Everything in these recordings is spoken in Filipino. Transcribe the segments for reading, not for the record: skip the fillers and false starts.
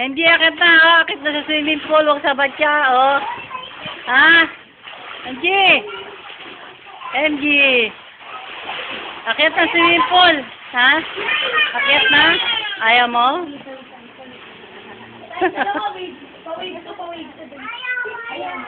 MG, akit na, oh. Akit na sa swimming pool. Huwag sa batya, oh. Ha? MG! MG! Akit na swimming pool. Ha? Akit na? Ayaw mo? Pawig ito. Ayan.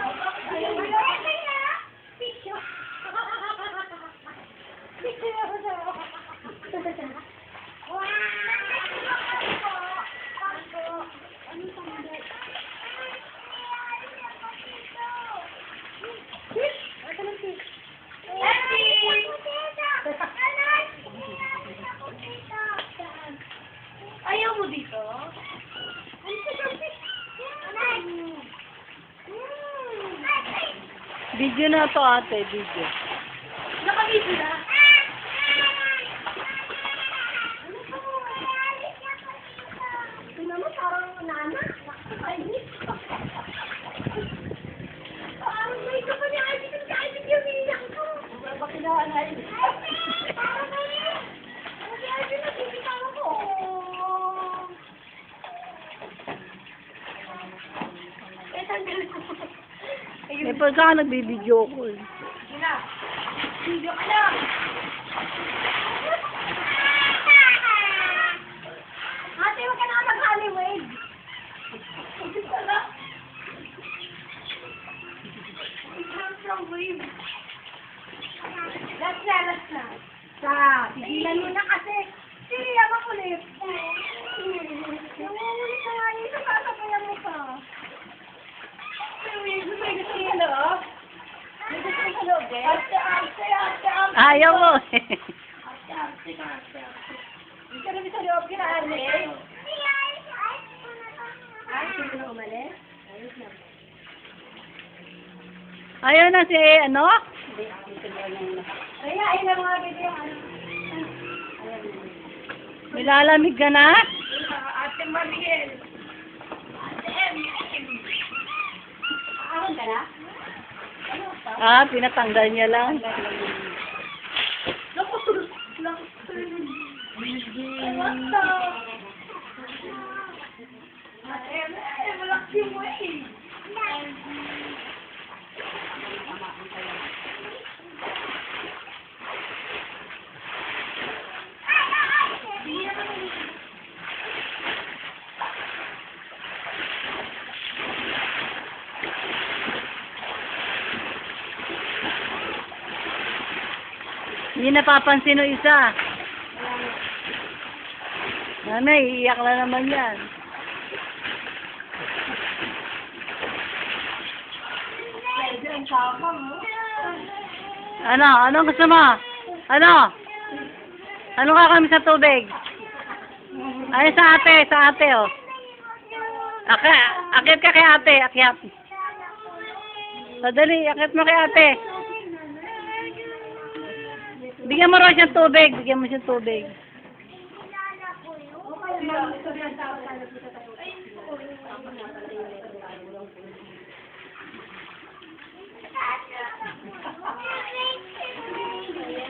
Ayaw mo dito? Video na to, ate. Video. Nakabito na. Tingnan mo, parang nana. Nakakainis. Parang may ito pa niya. Kahit yung hiniyak ko. Bakit na anay? Parang may ay, pinagsipitan ako. Eh, tanggal ko. Eh, pagka ka nagbibideo ko eh. Gina, video ka lang. Ate, huwag ka na mag-Hollywood. Gusto na. It's from wave. Last na. Pigilan mo na kasi. Siya makulit. Nangungulit na nga yun. Sasabayan mo pa. May gusto niya loob? May gusto niya loob eh? Ate. Ayaw mo eh. Ate. Hindi ka namin sa loob kinaali. Ay, sino na umalis? Ayos na. Ayaw na si, ano? Kaya, ayun ang mga video. Nilalamig ka na? Ate Mariel. Ate M. Ahon ka na? Ah, pinatanggal niya lang. Naku, tulog lang. Basta. Ate M, malaki mo eh. Hindi napapansin ng isa. Nanay, iiyak na naman yan. Pwede ang tapang, oh. Ano? Ano gusto mo? Ano? Ano ka kami sa tubig? Ay, sa ate, oh. Akit ka kay ate, akyat. Sadali, akit mo kay ate. Bigyan mo rin siyang tubig. Bigyan mo siyang tubig.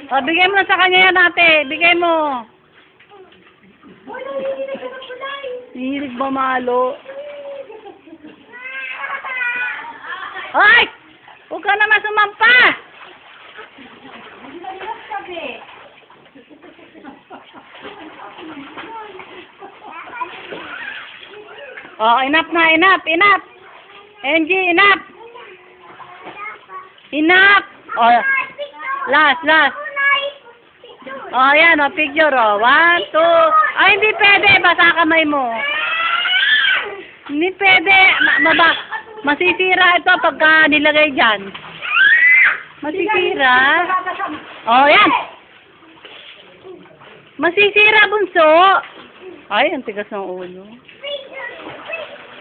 O, bigay mo na sa kanya yan, ate. Bigay mo. Hilig ba malo? Hoy! Huwag ka naman sumampa! Oh, enough na, enough. NG, enough. Oh, last. Oh, yan, oh, picture, oh. 1, 2. Ay, hindi pwede. Basa kamay mo. Hindi pwede. Masisira ito pagka nilagay dyan. Masisira. Oh, yan. Masisira, bunso. Ay, ang tigas ng ulo.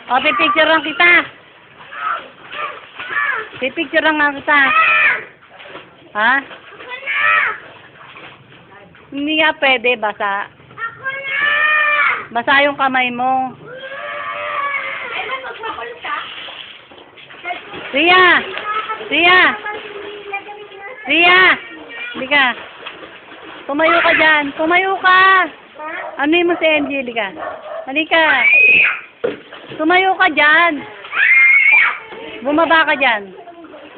O, pipicture lang kita. Pipicture lang kita. Ha? Hindi nga pwede, basa. Basa yung kamay mo. Ria! Hindi ka. Tumayo ka dyan. Tumayo ka. Ano mo si Angelica? Halika. Tumayo ka dyan. Bumaba ka dyan.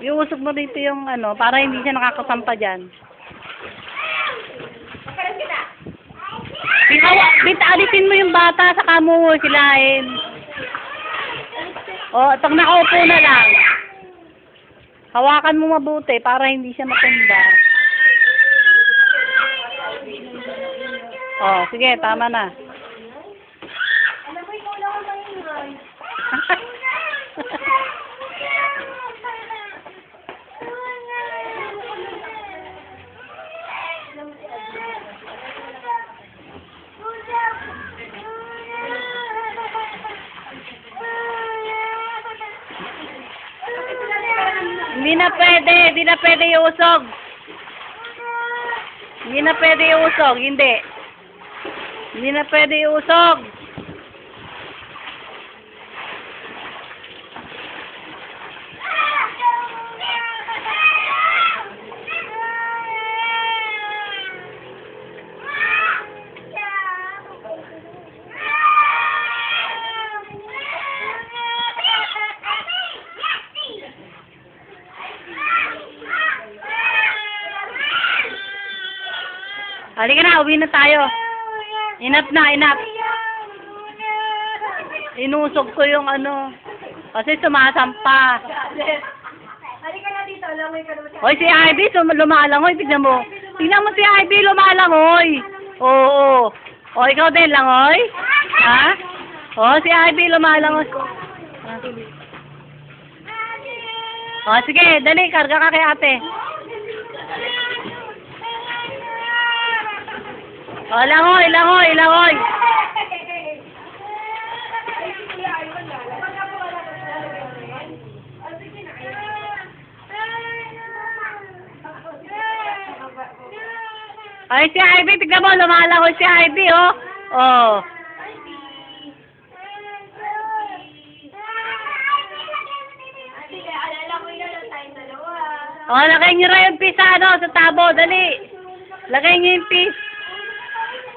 Iusog mo dito yung ano, para hindi siya nakakasampa dyan. Alisin mo yung bata sa kamo silahin. O, pag nakaupo na lang. Hawakan mo mabuti para hindi siya matumba. O, sige, tama na. Alam mo, ikaw lang ang maingay. Hindi na pwede iusog. Hindi na pwede iusog, hindi. Hindi na pwede iusog. Halika na, uwi na tayo. Enough na, enough. Inusog ko yung ano. Kasi sumasampa. Halika na dito, alangoy ka naman. Hoy, si Ivy, lumalangoy. Tignan mo. Tignan mo si Ivy, lumalangoy. Oo. O, ikaw din, langoy? Ha? O, si Ivy, lumalangoy. O, sige, dali, karga ka kay ate. O, langoy, langoy, langoy. Ay, si Ivy, tignan mo, lumalangoy si Ivy, oh. Oh. Sige, alangoy na lang tayong dalawa. Oh, lagay niyo rin yung piece sa ano, sa tabo, dali. Lagay niyo yung piece.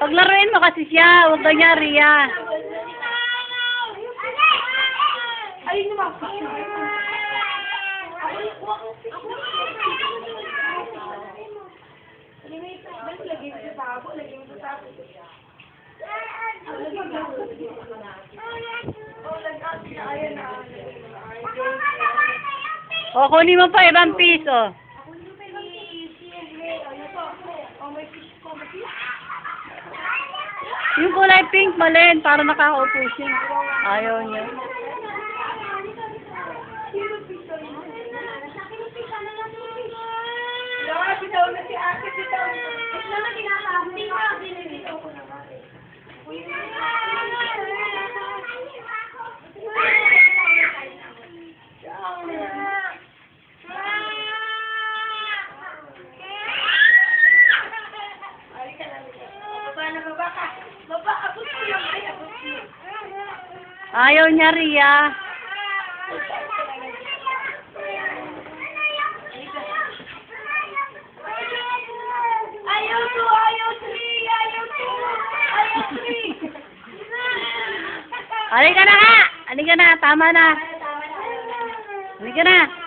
Paglaruin mo kasi siya, huwag ganyan, Ria. Ayun naman. Lagyan mo sa tabo, lagyan mo sa tabo. Ayan na. O, kunin mo pa ibang piece, oh. Yung kulay pink, Malen, para nakakaupo siya. Ayaw niya. Bitaw na si ate, bitaw na. Ito na kinakabi ko. Binibitaw ko na nga eh. Ayaw niya, Ria. Ayaw to, ayaw three, ayaw two, ayaw three. Halika na nga! Halika na, tama na. Halika na.